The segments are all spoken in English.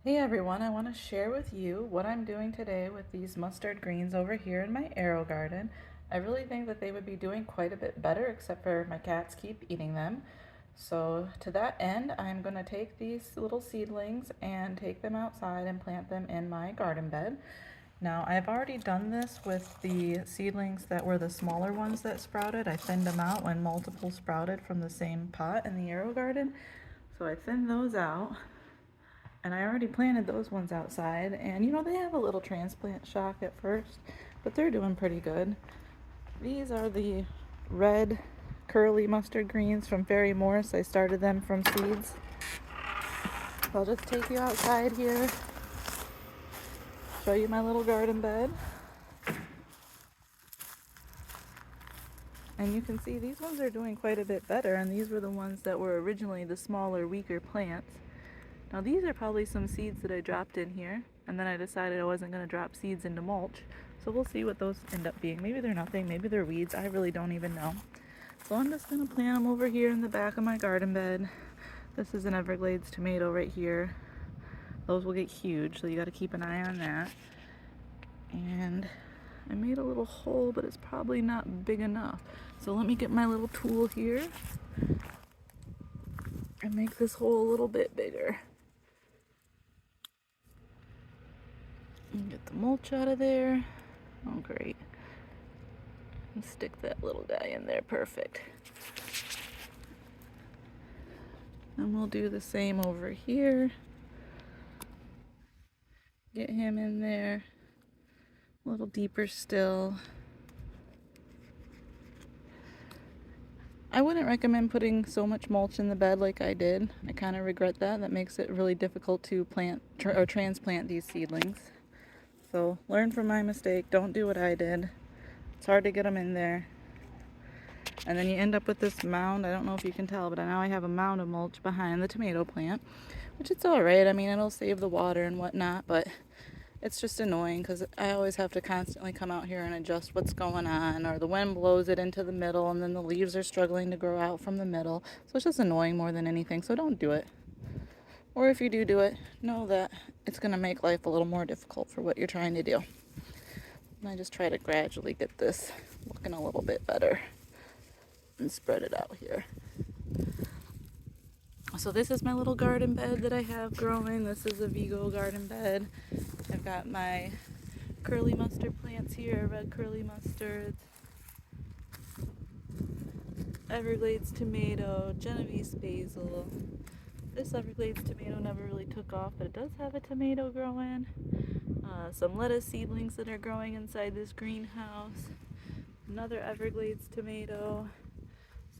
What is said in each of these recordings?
Hey everyone, I want to share with you what I'm doing today with these mustard greens over here in my Aerogarden. I really think that they would be doing quite a bit better, except for my cats keep eating them. So to that end, I'm going to take these little seedlings and take them outside and plant them in my garden bed. Now I've already done this with the seedlings that were the smaller ones that sprouted. I thinned them out when multiple sprouted from the same pot in the Aerogarden. So I thinned those out. And I already planted those ones outside, and they have a little transplant shock at first, but they're doing pretty good. These are the red curly mustard greens from Fairy Morse. I started them from seeds. I'll just take you outside here, show you my little garden bed. And you can see these ones are doing quite a bit better, and these were the ones that were originally the smaller, weaker plants. Now these are probably some seeds that I dropped in here, and then I decided I wasn't going to drop seeds into mulch. So we'll see what those end up being. Maybe they're nothing, maybe they're weeds, I really don't even know. So I'm just going to plant them over here in the back of my garden bed. This is an Everglades tomato right here. Those will get huge, so you got to keep an eye on that. And I made a little hole, but it's probably not big enough. So let me get my little tool here and make this hole a little bit bigger. And get the mulch out of there. Oh, great. And stick that little guy in there. Perfect. And we'll do the same over here. Get him in there. A little deeper still. I wouldn't recommend putting so much mulch in the bed like I did. I kind of regret that. That makes it really difficult to plant or transplant these seedlings. So learn from my mistake. Don't do what I did. It's hard to get them in there. And then you end up with this mound. I don't know if you can tell, but now I have a mound of mulch behind the tomato plant, which it's all right. I mean, it'll save the water and whatnot, but it's just annoying because I always have to constantly come out here and adjust what's going on, or the wind blows it into the middle and then the leaves are struggling to grow out from the middle. So it's just annoying more than anything. So don't do it. Or if you do it, know that it's going to make life a little more difficult for what you're trying to do. And I just try to gradually get this looking a little bit better and spread it out here. So this is my little garden bed that I have growing. This is a Vego garden bed. I've got my curly mustard plants here, red curly mustards, Everglades tomato, Genovese basil. This Everglades tomato never really took off, but it does have a tomato growing. Some lettuce seedlings that are growing inside this greenhouse. Another Everglades tomato.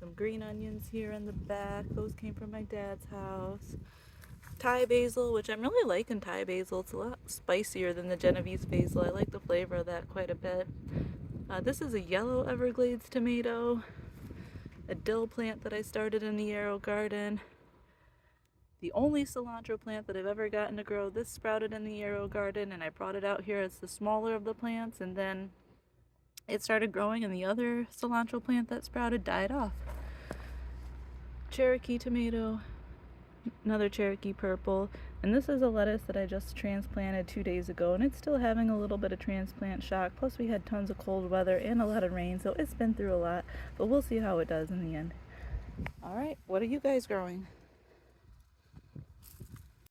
Some green onions here in the back. Those came from my dad's house. Thai basil, which I'm really liking Thai basil. It's a lot spicier than the Genovese basil. I like the flavor of that quite a bit. This is a yellow Everglades tomato. A dill plant that I started in the Aerogarden. The only cilantro plant that I've ever gotten to grow. This sprouted in the Aerogarden, and I brought it out here as the smaller of the plants, and then it started growing and the other cilantro plant that sprouted died off. Cherokee tomato, another Cherokee purple, and this is a lettuce that I just transplanted 2 days ago, and it's still having a little bit of transplant shock. Plus we had tons of cold weather and a lot of rain, so it's been through a lot, but we'll see how it does in the end. All right, what are you guys growing?